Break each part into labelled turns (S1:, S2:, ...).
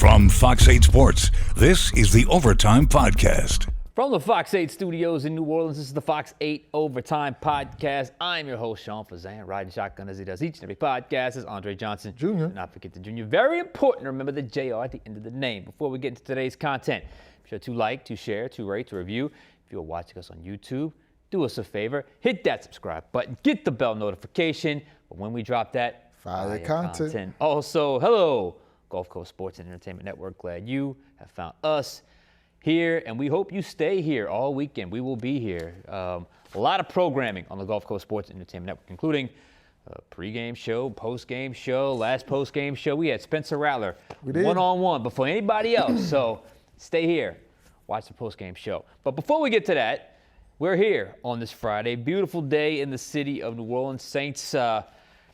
S1: From Fox 8 Sports, this is the Overtime Podcast.
S2: From the Fox 8 studios in New Orleans, this is the Fox 8 Overtime Podcast. I'm your host, Sean Fazende, riding shotgun as he does each and every podcast. This is Andre Johnson Jr. Do not forget the Jr. Very important to remember the JR at the end of the name. Before we get into today's content, be sure to like, to share, to rate, to review. If you're watching us on YouTube, do us a favor, hit that subscribe button, get the bell notification. But when we drop that,
S3: fire content.
S2: Also, hello, Gulf Coast Sports and Entertainment Network. Glad you have found us here, and we hope you stay here all weekend. We will be here. A lot of programming on the Gulf Coast Sports and Entertainment Network, including a pregame show, postgame show, last postgame show. We had Spencer Rattler one-on-one before anybody else. So stay here, watch the postgame show. But before we get to that, we're here on this Friday. Beautiful day in the city of New Orleans. Saints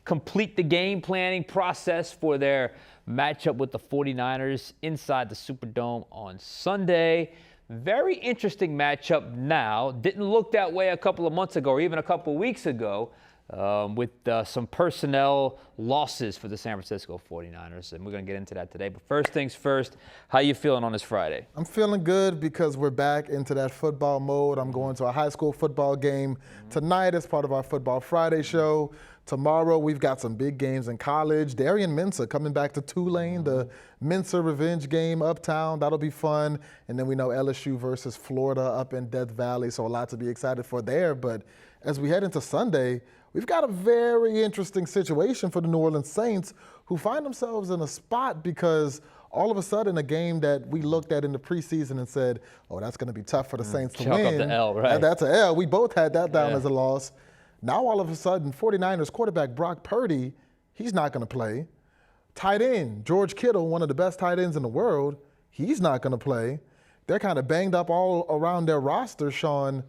S2: complete the game planning process for their matchup with the 49ers inside the Superdome on Sunday. Very interesting matchup now. Didn't look that way a couple of months ago or even a couple of weeks ago with some personnel losses for the San Francisco 49ers. And we're going to get into that today. But first things first, how you feeling on this Friday?
S3: I'm feeling good because we're back into that football mode. I'm going to a high school football game tonight as part of our Football Friday show. Tomorrow, we've got some big games in college. Darian Mensah coming back to Tulane, the Mensah revenge game uptown. That'll be fun. And then we know LSU versus Florida up in Death Valley, so a lot to be excited for there. But as we head into Sunday, we've got a very interesting situation for the New Orleans Saints, who find themselves in a spot because all of a sudden a game that we looked at in the preseason and said, oh, that's going to be tough for the Saints to win.
S2: Chalk up the L, right?
S3: That's an L. We both had that down as a loss. Now, all of a sudden, 49ers quarterback Brock Purdy, he's not going to play. Tight end, George Kittle, one of the best tight ends in the world, he's not going to play. They're kind of banged up all around their roster, Sean.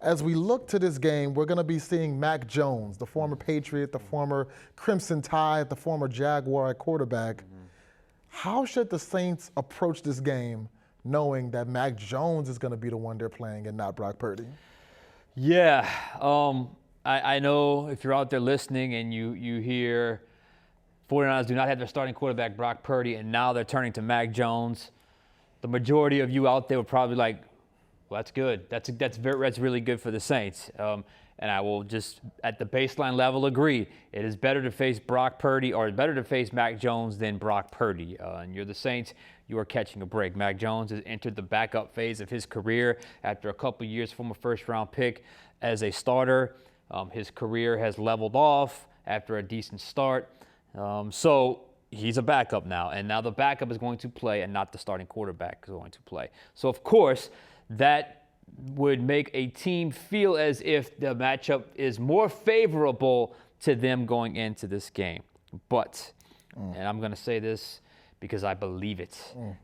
S3: As we look to this game, we're going to be seeing Mac Jones, the former Patriot, the former Crimson Tide, the former Jaguar at quarterback. How should the Saints approach this game knowing that Mac Jones is going to be the one they're playing and not Brock Purdy?
S2: Yeah, I know if you're out there listening and you hear 49ers do not have their starting quarterback, Brock Purdy, and now they're turning to Mac Jones, the majority of you out there would probably like, well, that's good. That's really good for the Saints. And I will just, at the baseline level, agree. It is better to face Brock Purdy, or better to face Mac Jones than Brock Purdy. And you're the Saints, you are catching a break. Mac Jones has entered the backup phase of his career after a couple years from a first-round pick as a starter. His career has leveled off after a decent start. So he's a backup now. And now the backup is going to play and not the starting quarterback is going to play. So, of course, that would make a team feel as if the matchup is more favorable to them going into this game. But, and I'm going to say this because I believe it,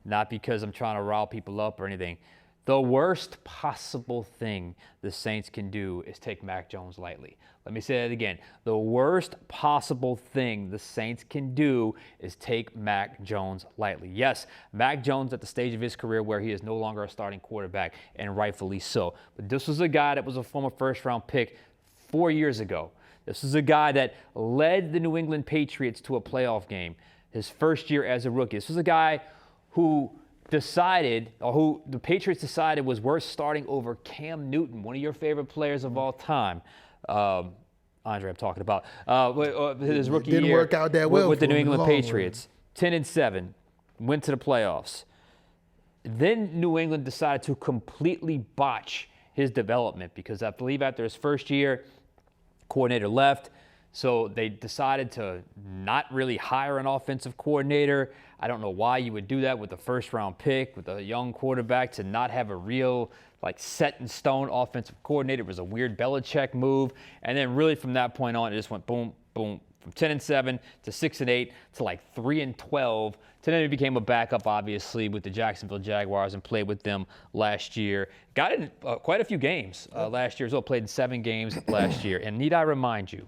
S2: not because I'm trying to rile people up or anything. The worst possible thing the Saints can do is take Mac Jones lightly. Let me say that again. The worst possible thing the Saints can do is take Mac Jones lightly. Yes, Mac Jones at the stage of his career where he is no longer a starting quarterback, and rightfully so. But this was a guy that was a former first-round pick 4 years ago. This is a guy that led the New England Patriots to a playoff game his first year as a rookie. This was a guy who who the Patriots decided was worth starting over Cam Newton, one of your favorite players of all time. Andre, I'm talking about his rookie year.
S3: Didn't work out that well
S2: with the New England Patriots. 10-7, went to the playoffs. Then New England decided to completely botch his development because I believe after his first year, coordinator left. So they decided to not really hire an offensive coordinator. I don't know why you would do that with a first-round pick, with a young quarterback, to not have a real, set-in-stone offensive coordinator. It was a weird Belichick move. And then really from that point on, it just went boom, boom, from 10-7 to 6-8 to 3-12. To then he became a backup, obviously, with the Jacksonville Jaguars and played with them last year. Got in quite a few games last year as well. Played in 7 games last year. And need I remind you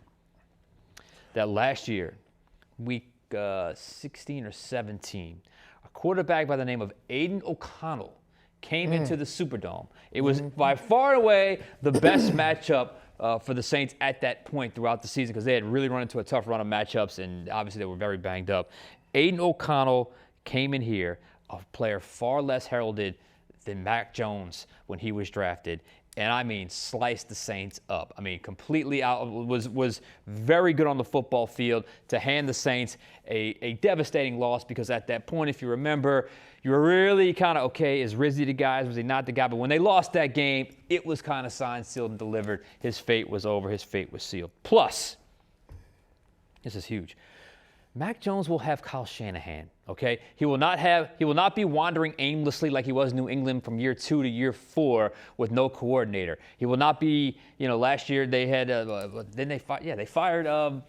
S2: that last year, week 16 or 17, a quarterback by the name of Aiden O'Connell came into the Superdome. It was by far and away the best matchup for the Saints at that point throughout the season because they had really run into a tough run of matchups, and obviously they were very banged up. Aiden O'Connell came in here, a player far less heralded than Mac Jones when he was drafted. And I mean, sliced the Saints up. I mean, completely out, was very good on the football field to hand the Saints a devastating loss, because at that point, if you remember, you were really kind of, okay, is Rizzy the guy? Was he not the guy? But when they lost that game, it was kind of signed, sealed, and delivered. His fate was over. His fate was sealed. Plus, this is huge, Mac Jones will have Kyle Shanahan, okay? He will not be wandering aimlessly like he was in New England from year 2 to year 4 with no coordinator. He will not be, last year they had, they fired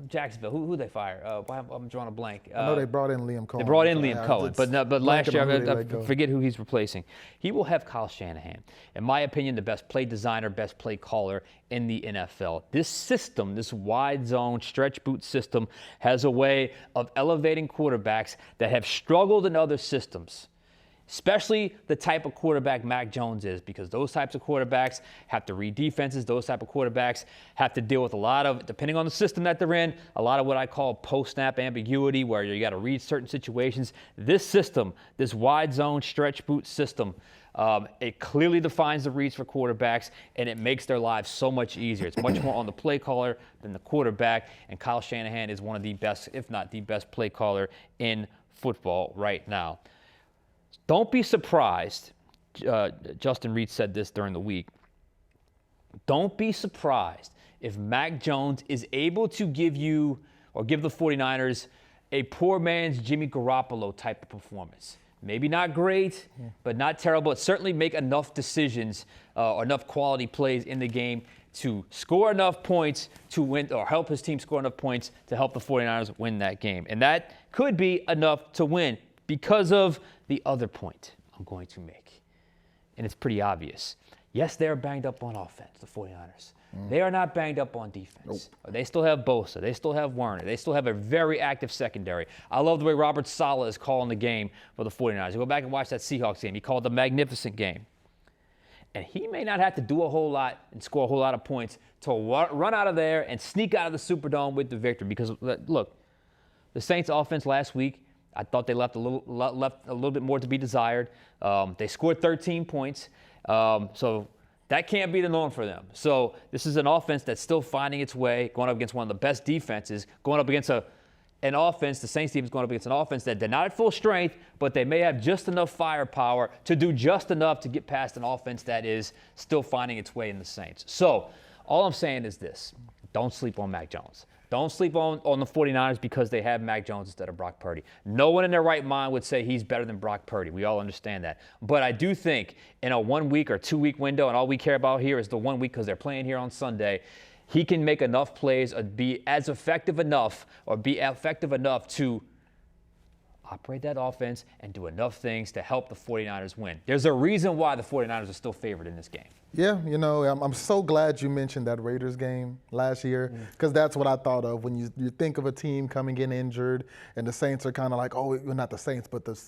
S2: Jacksonville. Who they fire? I'm drawing a blank.
S3: I know they brought in Liam Cohen.
S2: They brought in Liam Cohen, but last year, I forget who he's replacing. He will have Kyle Shanahan. In my opinion, the best play designer, best play caller in the NFL. This system, this wide zone stretch boot system, has a way of elevating quarterbacks that have struggled in other systems, especially the type of quarterback Mac Jones is, because those types of quarterbacks have to read defenses. Those type of quarterbacks have to deal with a lot of, depending on the system that they're in, a lot of what I call post-snap ambiguity, where you got to read certain situations. This system, this wide zone stretch boot system, it clearly defines the reads for quarterbacks, and it makes their lives so much easier. It's much more on the play caller than the quarterback, and Kyle Shanahan is one of the best, if not the best play caller in football right now. Don't be surprised. Justin Reed said this during the week. Don't be surprised if Mac Jones is able to give you, or give the 49ers, a poor man's Jimmy Garoppolo type of performance. Maybe not great, but not terrible. It certainly make enough decisions or enough quality plays in the game to score enough points to win, or help his team score enough points to help the 49ers win that game. And that could be enough to win because of the other point I'm going to make. And it's pretty obvious. Yes, they're banged up on offense, the 49ers. They are not banged up on defense. Nope. They still have Bosa. They still have Werner. They still have a very active secondary. I love the way Robert Saleh is calling the game for the 49ers. You go back and watch that Seahawks game. He called the magnificent game. And he may not have to do a whole lot and score a whole lot of points to run out of there and sneak out of the Superdome with the victory. Because, look, the Saints' offense last week, I thought they left a little bit more to be desired. They scored 13 points. So that can't be the norm for them. So this is an offense that's still finding its way, going up against one of the best defenses, going up against an offense, the Saints team is going up against an offense that they're not at full strength, but they may have just enough firepower to do just enough to get past an offense that is still finding its way in the Saints. So all I'm saying is this: don't sleep on Mac Jones. Don't sleep on the 49ers because they have Mac Jones instead of Brock Purdy. No one in their right mind would say he's better than Brock Purdy. We all understand that. But I do think in a 1 week or 2 week window, and all we care about here is the 1 week because they're playing here on Sunday, he can make enough plays or be effective enough to operate that offense and do enough things to help the 49ers win. There's a reason why the 49ers are still favored in this game.
S3: Yeah, I'm so glad you mentioned that Raiders game last year, because that's what I thought of when you think of a team coming in injured, and the Saints are kind of like, well, not the Saints, but the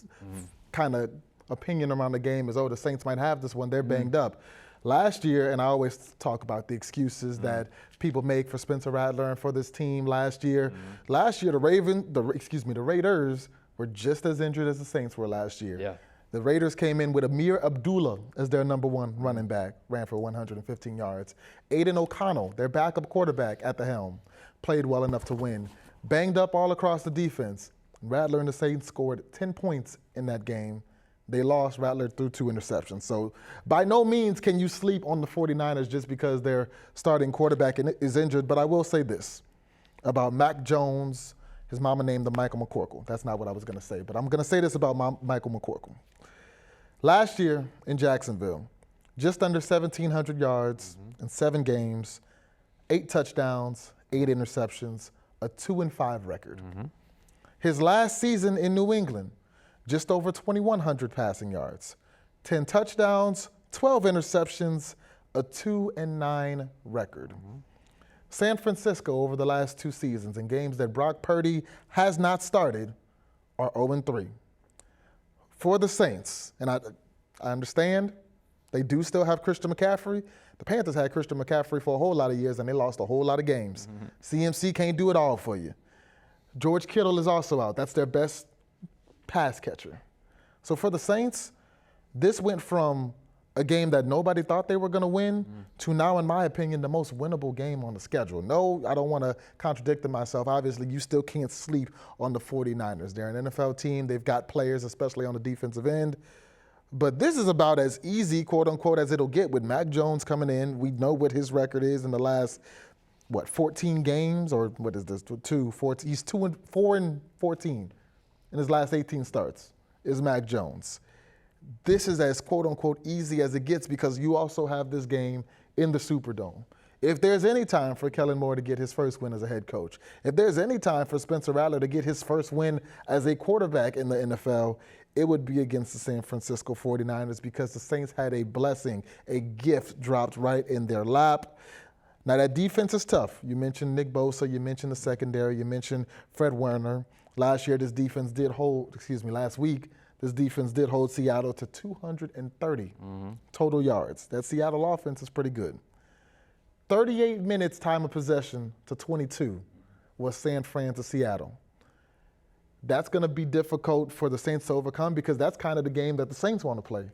S3: kind of opinion around the game is, the Saints might have this one, they're banged up. Last year, and I always talk about the excuses that people make for Spencer Rattler and for this team last year. Last year, the Raiders were just as injured as the Saints were last year.
S2: Yeah.
S3: The Raiders came in with Amir Abdullah as their number one running back, ran for 115 yards. Aiden O'Connell, their backup quarterback at the helm, played well enough to win. Banged up all across the defense. Rattler and the Saints scored 10 points in that game. They lost. Rattler threw 2 interceptions. So by no means can you sleep on the 49ers just because their starting quarterback is injured. But I will say this about Mac Jones. His mama named him Michael McCorkle. That's not what I was going to say. But I'm going to say this about Michael McCorkle. Last year in Jacksonville, just under 1,700 yards in 7 games, 8 touchdowns, 8 interceptions, a 2-5 record. His last season in New England, just over 2,100 passing yards, 10 touchdowns, 12 interceptions, a 2-9 record. San Francisco over the last 2 seasons in games that Brock Purdy has not started are 0-3. For the Saints, and I understand they do still have Christian McCaffrey. The Panthers had Christian McCaffrey for a whole lot of years, and they lost a whole lot of games. CMC can't do it all for you. George Kittle is also out. That's their best pass catcher. So for the Saints, this went from a game that nobody thought they were going to win to now, in my opinion, the most winnable game on the schedule. No, I don't want to contradict myself. Obviously, you still can't sleep on the 49ers. They're an NFL team. They've got players, especially on the defensive end. But this is about as easy, quote unquote, as it'll get with Mac Jones coming in. We know what his record is in the last, 14 games, or what is this? 14. He's 4-14 in his last 18 starts. Is Mac Jones. This is as quote unquote easy as it gets because you also have this game in the Superdome. If there's any time for Kellen Moore to get his first win as a head coach, if there's any time for Spencer Rattler to get his first win as a quarterback in the NFL, it would be against the San Francisco 49ers because the Saints had a blessing, a gift dropped right in their lap. Now that defense is tough. You mentioned Nick Bosa, you mentioned the secondary, you mentioned Fred Warner. Last week, this defense did hold Seattle to 230 total yards. That Seattle offense is pretty good. 38 minutes time of possession to 22 was San Fran to Seattle. That's going to be difficult for the Saints to overcome because that's kind of the game that the Saints want to play.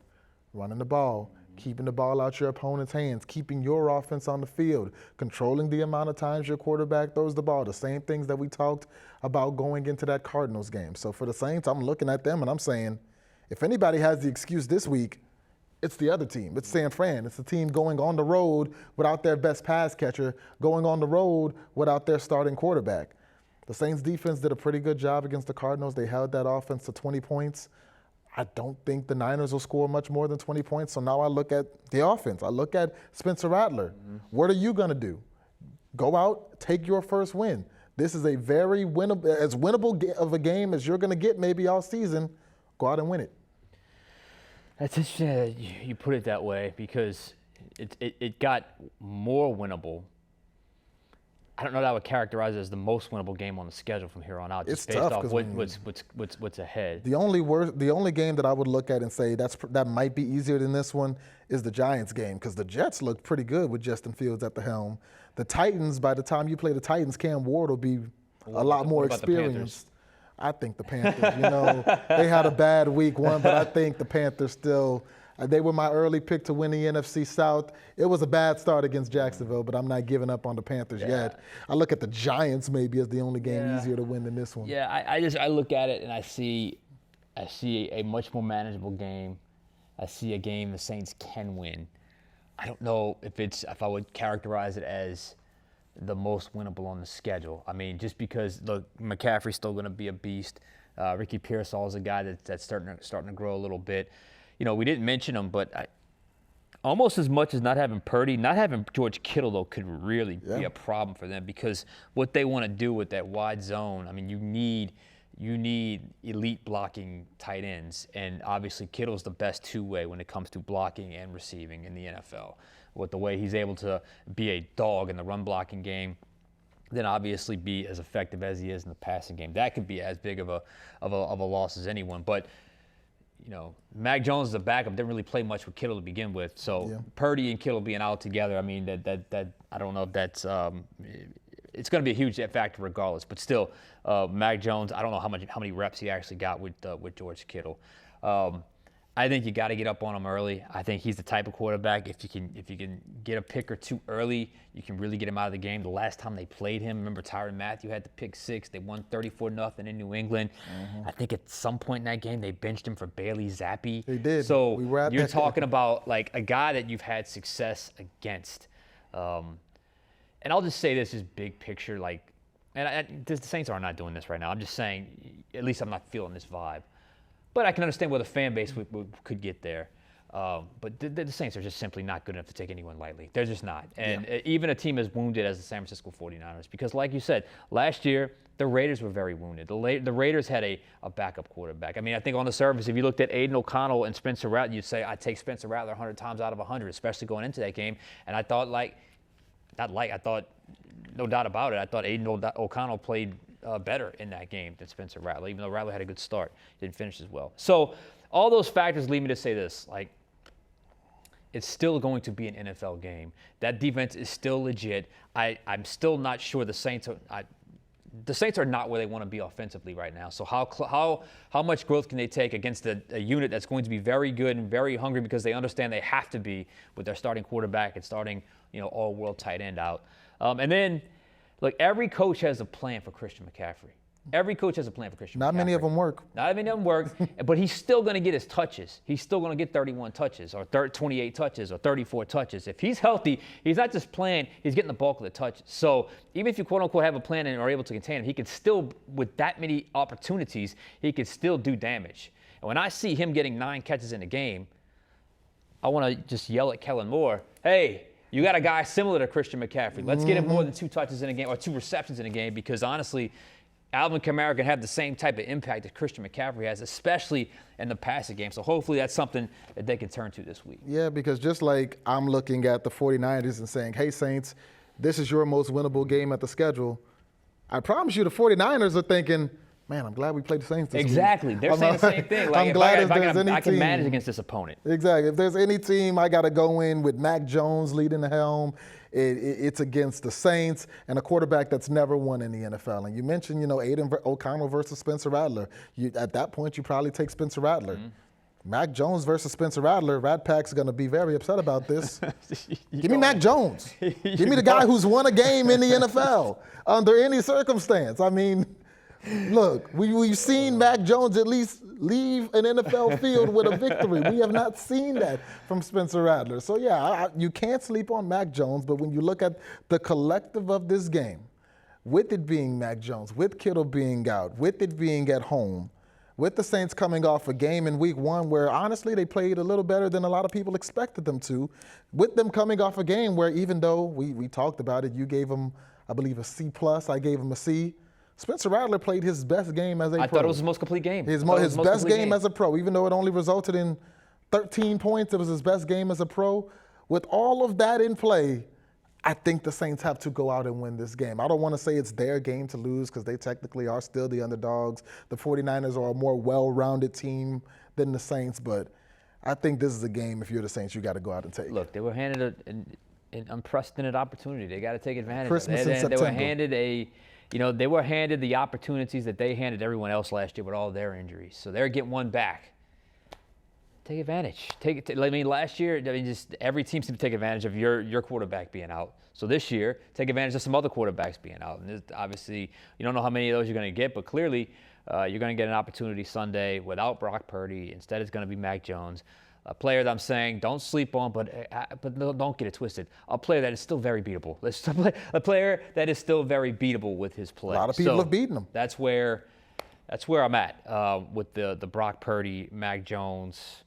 S3: Running the ball, keeping the ball out your opponent's hands, keeping your offense on the field, controlling the amount of times your quarterback throws the ball, the same things that we talked about going into that Cardinals game. So for the Saints, I'm looking at them and I'm saying, if anybody has the excuse this week, it's the other team. It's San Fran. It's the team going on the road without their best pass catcher, going on the road without their starting quarterback. The Saints defense did a pretty good job against the Cardinals. They held that offense to 20 points. I don't think the Niners will score much more than 20 points. So now I look at the offense. I look at Spencer Rattler. What are you going to do? Go out, take your first win. This is a very winnable, as winnable of a game as you're going to get maybe all season. Go out and win it.
S2: That's interesting you put it that way because it got more winnable. I don't know that I would characterize it as the most winnable game on the schedule from here on out. Just
S3: It's
S2: based
S3: tough
S2: off what's ahead.
S3: The only game that I would look at and say that might be easier than this one is the Giants game because the Jets looked pretty good with Justin Fields at the helm. The Titans, by the time you play the Titans, Cam Ward will be a lot more experienced. I think the Panthers, they had a bad week one, but I think the Panthers still, they were my early pick to win the NFC South. It was a bad start against Jacksonville, but I'm not giving up on the Panthers yet. I look at the Giants maybe as the only game easier to win than this one.
S2: Yeah, I look at it and I see a much more manageable game. I see a game the Saints can win. I don't know if I would characterize it as the most winnable on the schedule. I mean, just because McCaffrey's still going to be a beast. Ricky Pearsall is a guy that's starting to grow a little bit. We didn't mention him, but almost as much as not having Purdy, not having George Kittle, though, could really be a problem for them because what they want to do with that wide zone, I mean, you need elite blocking tight ends, and obviously Kittle's the best two-way when it comes to blocking and receiving in the NFL. With the way he's able to be a dog in the run blocking game, then obviously be as effective as he is in the passing game. That could be as big of a loss as anyone. But Mac Jones is a backup. Didn't really play much with Kittle to begin with. So Purdy and Kittle being out together, I mean that I don't know if that's it's going to be a huge factor regardless. But still, Mac Jones, I don't know how many reps he actually got with George Kittle. I think you got to get up on him early. I think he's the type of quarterback, if you can get a pick or two early, you can really get him out of the game. The last time they played him, remember Tyrann Mathieu had the pick six. They won 34-0 in New England. I think at some point in that game they benched him for Bailey Zappi.
S3: They did.
S2: So you're talking about like a guy that you've had success against. And I'll just say this is big picture, the Saints are not doing this right now. I'm just saying, at least I'm not feeling this vibe. But I can understand where the fan base could get there. But the Saints are just simply not good enough to take anyone lightly. They're just not. And even a team as wounded as the San Francisco 49ers. Because like you said, last year, the Raiders were very wounded. The Raiders had a backup quarterback. I mean, I think on the surface, if you looked at Aiden O'Connell and Spencer Rattler, you'd say, I'd take Spencer Rattler 100 times out of 100, especially going into that game. And I thought, no doubt about it, I thought Aiden O'Connell played better in that game than Spencer Rattler, even though Rattler had a good start. Didn't finish as well. So all those factors lead me to say this, it's still going to be an NFL game. That defense is still legit. I'm still not sure the Saints the Saints are not where they want to be offensively right now. So how much growth can they take against a unit that's going to be very good and very hungry because they understand they have to be with their starting quarterback and starting, all-world tight end out. And then, look, every coach has a plan for Christian McCaffrey. Every coach has a plan for Christian McCaffrey.
S3: Not many of them work.
S2: Not many of them work, but he's still going to get his touches. He's still going to get 31 touches or 28 touches or 34 touches. If he's healthy, he's not just playing, he's getting the bulk of the touches. So even if you, quote-unquote, have a plan and are able to contain him, he can still, with that many opportunities, he can still do damage. And when I see him getting 9 catches in a game, I want to just yell at Kellen Moore, hey, you got a guy similar to Christian McCaffrey. Let's get him more than 2 touches in a game or 2 receptions in a game because, honestly, Alvin Kamara can have the same type of impact that Christian McCaffrey has, especially in the passing game. So hopefully that's something that they can turn to this week.
S3: Yeah, because just like I'm looking at the 49ers and saying, hey, Saints, this is your most winnable game at the schedule, I promise you the 49ers are thinking, man, I'm glad we played the Saints this
S2: Exactly.
S3: week.
S2: They're saying the same thing. Like,
S3: I'm glad
S2: if
S3: there's any
S2: I can
S3: team.
S2: manage against this opponent.
S3: Exactly. If there's any team I got to go in with Mac Jones leading the helm, it's against the Saints and a quarterback that's never won in the NFL. And you mentioned, Aiden O'Connell versus Spencer Rattler. At that point, you probably take Spencer Rattler. Mac Jones versus Spencer Rattler. Rat Pack's going to be very upset about this. Give me Mac Jones. Give me the guy who's won a game in the NFL under any circumstance. I mean, look, we've seen Mac Jones at least leave an NFL field with a victory. We have not seen that from Spencer Rattler. So, yeah, you can't sleep on Mac Jones, but when you look at the collective of this game, with it being Mac Jones, with Kittle being out, with it being at home, with the Saints coming off a game in week 1 where, honestly, they played a little better than a lot of people expected them to, with them coming off a game where even though we talked about it, you gave them, I believe, a C+, I gave him a C. Spencer Rattler played his best game as a pro.
S2: I thought it was his most complete game.
S3: His best game as a pro, even though it only resulted in 13 points. It was his best game as a pro. With all of that in play, I think the Saints have to go out and win this game. I don't want to say it's their game to lose because they technically are still the underdogs. The 49ers are a more well-rounded team than the Saints, but I think this is a game, if you're the Saints, you got to go out and take.
S2: Look, they were handed an unprecedented opportunity. They got to take advantage
S3: Christmas
S2: of it.
S3: in September.
S2: They were handed they were handed the opportunities that they handed everyone else last year with all their injuries. So they're getting one back. Take advantage. Last year, just every team seemed to take advantage of your quarterback being out. So this year, take advantage of some other quarterbacks being out. And obviously, you don't know how many of those you're going to get, but clearly you're going to get an opportunity Sunday without Brock Purdy. Instead, it's going to be Mac Jones. A player that I'm saying don't sleep on, but don't get it twisted. A player that is still very beatable. A player that is still very beatable with his play.
S3: A lot of people have beaten him.
S2: That's where I'm at with the Brock Purdy, Mac Jones,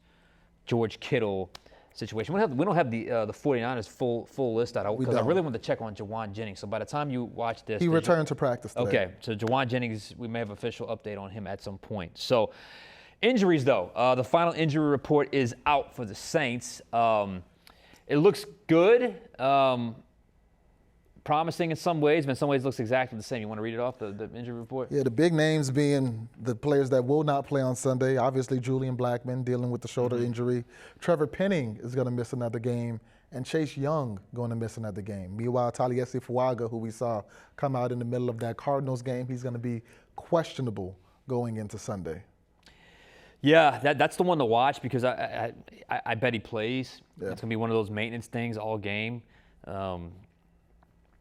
S2: George Kittle situation. We don't have the 49ers full list out because I really want to check on Jawan Jennings. So by the time you watch this,
S3: he returned to practice today.
S2: Okay, so Jawan Jennings, we may have official update on him at some point. So. Injuries, though. The final injury report is out for the Saints. It looks good, promising in some ways, but in some ways it looks exactly the same. You want to read it off, the injury report?
S3: Yeah, the big names being the players that will not play on Sunday. Obviously, Julian Blackmon dealing with the shoulder injury. Trevor Penning is going to miss another game. And Chase Young going to miss another game. Meanwhile, Taliesin Fuaga, who we saw come out in the middle of that Cardinals game, he's going to be questionable going into Sunday.
S2: Yeah, that's the one to watch because I bet he plays. Yeah. It's going to be one of those maintenance things all game.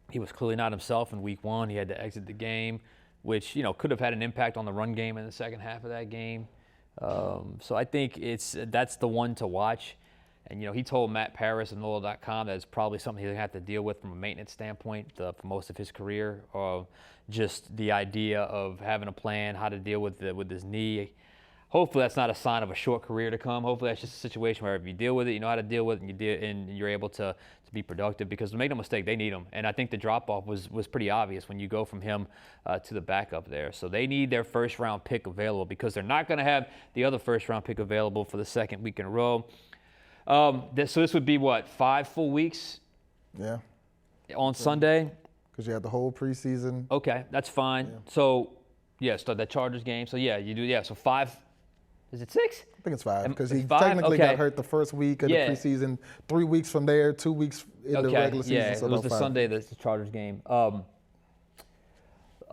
S2: He was clearly not himself in week 1. He had to exit the game, which could have had an impact on the run game in the second half of that game. So I think that's the one to watch. And, he told Matt Paras and NOLA.com that it's probably something he's going to have to deal with from a maintenance standpoint for most of his career. Just the idea of having a plan, how to deal with his knee. Hopefully that's not a sign of a short career to come. Hopefully that's just a situation where if you deal with it, you know how to deal with it, and you're able to be productive. Because make no mistake, they need him. And I think the drop-off was pretty obvious when you go from him to the backup there. So they need their first-round pick available because they're not going to have the other first-round pick available for the second week in a row. So this would be, 5 full weeks?
S3: Yeah.
S2: On Sunday?
S3: Because you had the whole preseason.
S2: Okay, that's fine. Yeah. So, so that Chargers game. So, you do, so 5. Is it 6?
S3: I think it's 5 because he technically got hurt the first week of the preseason. 3 weeks from there, 2 weeks in the regular season.
S2: Yeah, so it was the Sunday, the Chargers game.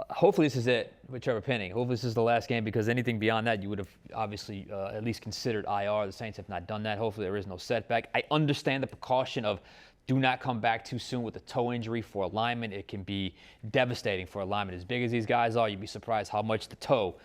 S2: hopefully this is it with Trevor Penning. Hopefully this is the last game, because anything beyond that, you would have obviously at least considered IR. The Saints have not done that. Hopefully there is no setback. I understand the precaution of do not come back too soon with a toe injury for a lineman. It can be devastating for a lineman. As big as these guys are, you'd be surprised how much the toe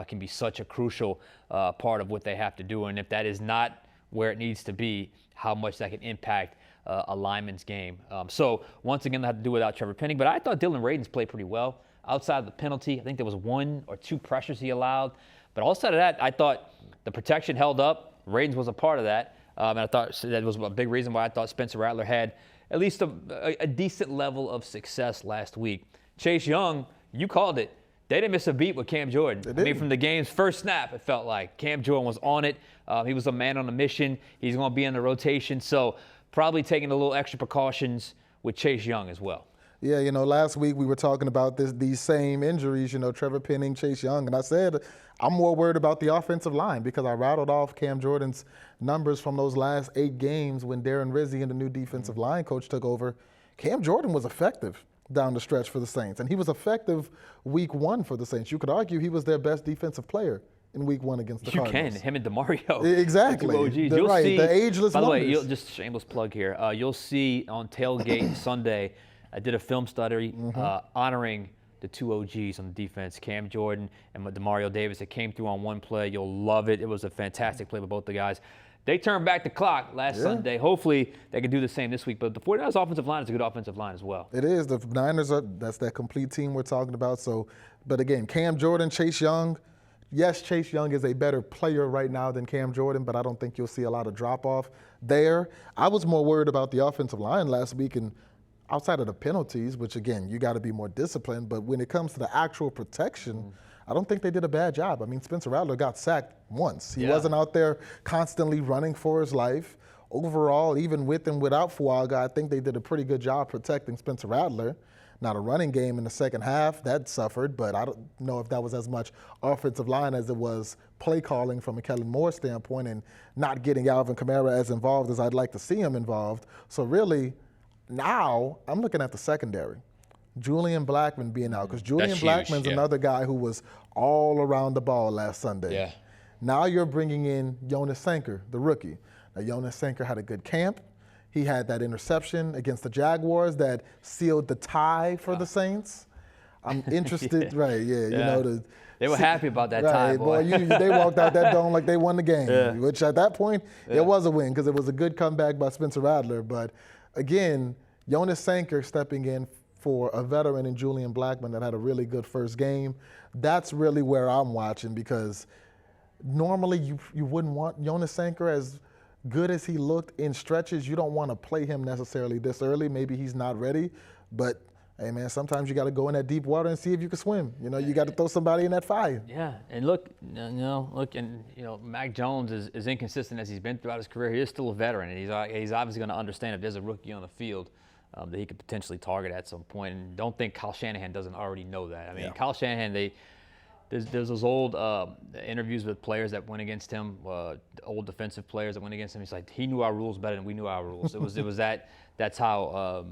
S2: can be such a crucial part of what they have to do. And if that is not where it needs to be, how much that can impact a lineman's game. So once again, they have to do without Trevor Penning. But I thought Dylan Radins played pretty well. Outside of the penalty, I think there was 1 or 2 pressures he allowed. But outside of that, I thought the protection held up. Radins was a part of that. And I thought that was a big reason why I thought Spencer Rattler had at least a decent level of success last week. Chase Young, you called it. They didn't miss a beat with Cam Jordan. I mean, from the game's first snap, it felt like Cam Jordan was on it. He was a man on a mission. He's going to be in the rotation. So probably taking a little extra precautions with Chase Young as well.
S3: Yeah, last week we were talking about these same injuries, Trevor Penning, Chase Young, and I said I'm more worried about the offensive line because I rattled off Cam Jordan's numbers from those last 8 games when Darren Rizzi and the new defensive line coach took over. Cam Jordan was effective down the stretch for the Saints, and he was effective week 1 for the Saints. You could argue he was their best defensive player in week 1 against the Cardinals.
S2: You can, him and DeMario.
S3: Exactly.
S2: You'll see,
S3: the ageless
S2: by the
S3: wonders.
S2: way, just shameless plug here. You'll see on Tailgate Sunday, I did a film study honoring the 2 OGs on the defense, Cam Jordan and DeMario Davis. It came through on one play. You'll love it. It was a fantastic play by both the guys. They turned back the clock last Sunday. Hopefully they can do the same this week. But the 49ers offensive line is a good offensive line as well.
S3: It is. The Niners that's that complete team we're talking about. So, but again, Cam Jordan, Chase Young. Yes, Chase Young is a better player right now than Cam Jordan, but I don't think you'll see a lot of drop-off there. I was more worried about the offensive line last week, and outside of the penalties, which, again, you got to be more disciplined, but when it comes to the actual protection, I don't think they did a bad job. I mean, Spencer Rattler got sacked once. He wasn't out there constantly running for his life. Overall, even with and without Fuaga, I think they did a pretty good job protecting Spencer Rattler. Now, the running game in the second half, that suffered, but I don't know if that was as much offensive line as it was play calling from a Kellen Moore standpoint and not getting Alvin Kamara as involved as I'd like to see him involved. So really, now I'm looking at the secondary. Julian Blackmon being out, because Julian Blackmon's another guy who was all around the ball last Sunday.
S2: Yeah.
S3: Now you're bringing in Jonas Sanker, the rookie. Now, Jonas Sanker had a good camp. He had that interception against the Jaguars that sealed the tie for the Saints. I'm interested,
S2: They were happy about that tie, boy.
S3: They walked out that dome like they won the game, which at that point, it was a win because it was a good comeback by Spencer Rattler. But again, Jonas Sanker stepping in for a veteran in Julian Blackmon that had a really good first game. That's really where I'm watching, because normally you wouldn't want Jonas Sanker, as good as he looked in stretches. You don't want to play him necessarily this early. Maybe he's not ready, but hey man, sometimes you got to go in that deep water and see if you can swim. You got to throw somebody in that fire.
S2: Yeah, and look, Mac Jones is inconsistent as he's been throughout his career. He is still a veteran, and he's obviously going to understand if there's a rookie on the field that he could potentially target at some point. And don't think Kyle Shanahan doesn't already know that. I mean, Kyle Shanahan, there's those old interviews with players that went against him, old defensive players that went against him. He's like, he knew our rules better than we knew our rules. It was that. That's how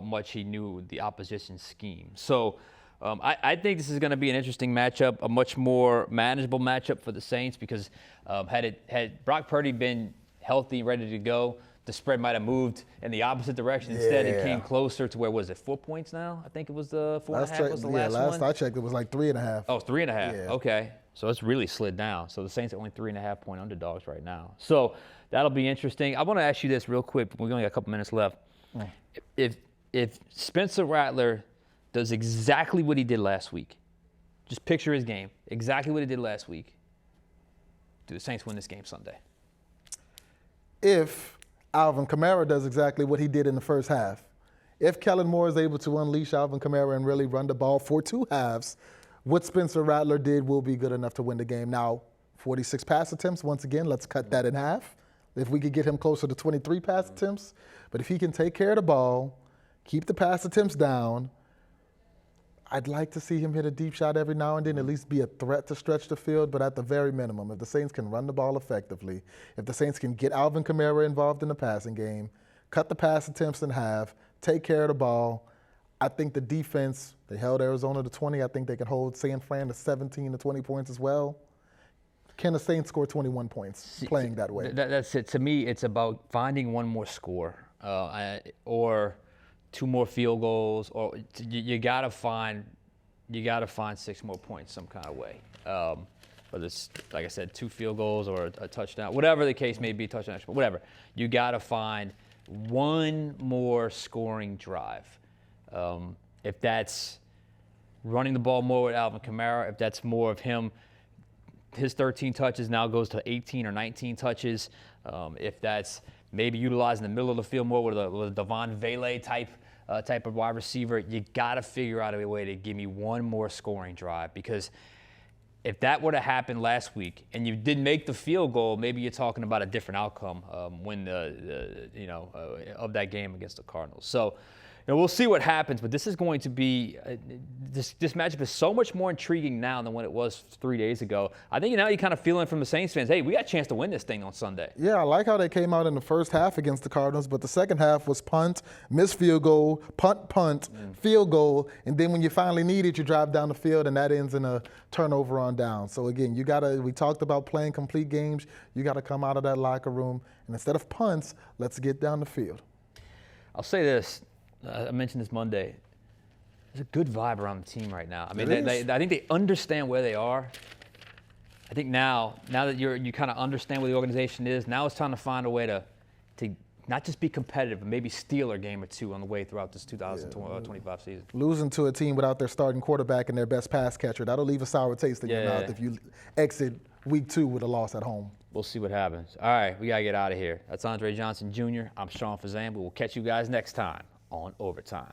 S2: much he knew the opposition's scheme. So I think this is going to be an interesting matchup, a much more manageable matchup for the Saints, because had Brock Purdy been healthy, ready to go, the spread might have moved in the opposite direction. Instead, it came closer to, where was it, 4 points now? I think it was the 4.5 was the last one.
S3: Last I checked, it was like 3.5.
S2: Oh, 3.5.
S3: Yeah.
S2: Okay. So it's really slid down. So the Saints are only 3.5 point underdogs right now. So that'll be interesting. I want to ask you this real quick. We only got a couple minutes left. If Spencer Rattler does exactly what he did last week, just picture his game, exactly what he did last week, do the Saints win this game Sunday?
S3: If Alvin Kamara does exactly what he did in the first half, if Kellen Moore is able to unleash Alvin Kamara and really run the ball for 2 halves, what Spencer Rattler did will be good enough to win the game. Now, 46 pass attempts, once again, let's cut that in half. If we could get him closer to 23 pass attempts, but if he can take care of the ball, keep the pass attempts down, I'd like to see him hit a deep shot every now and then, at least be a threat to stretch the field. But at the very minimum, if the Saints can run the ball effectively, if the Saints can get Alvin Kamara involved in the passing game, cut the pass attempts in half, take care of the ball, I think the defense They held Arizona to 20. I think they can hold San Fran to 17 to 20 points as well. Can the Saints score 21 points playing that way?
S2: That's it. To me, it's about finding one more score or 2 more field goals, or you gotta find 6 more points some kind of way. Whether it's, like I said, 2 field goals or a touchdown, whatever the case may be, touchdown, whatever. You gotta find one more scoring drive. If that's running the ball more with Alvin Kamara, if that's more of him, his 13 touches now goes to 18 or 19 touches. If that's maybe utilizing the middle of the field more with a Devon Vele type of wide receiver, you got to figure out a way to give me one more scoring drive, because if that would have happened last week and you didn't make the field goal, maybe you're talking about a different outcome of that game against the Cardinals. So, we'll see what happens, but this is going to be this matchup is so much more intriguing now than when it was 3 days ago. I think now you're kind of feeling from the Saints fans, hey, we got a chance to win this thing on Sunday.
S3: Yeah, I like how they came out in the first half against the Cardinals, but the second half was punt, missed field goal, punt, field goal, and then when you finally need it, you drive down the field, and that ends in a turnover on down. So again, we talked about playing complete games. You got to come out of that locker room, and instead of punts, let's get down the field.
S2: I'll say this. I mentioned this Monday. There's a good vibe around the team right now. I mean, I think they understand where they are. I think now that you kind of understand where the organization is, now it's time to find a way to not just be competitive, but maybe steal a game or 2 on the way throughout this 2025 season.
S3: Losing to a team without their starting quarterback and their best pass catcher, that'll leave a sour taste in your mouth if you exit week 2 with a loss at home.
S2: We'll see what happens. All right, we got to get out of here. That's Andre Johnson Jr. I'm Sean Fazende. We'll catch you guys next time on Overtime.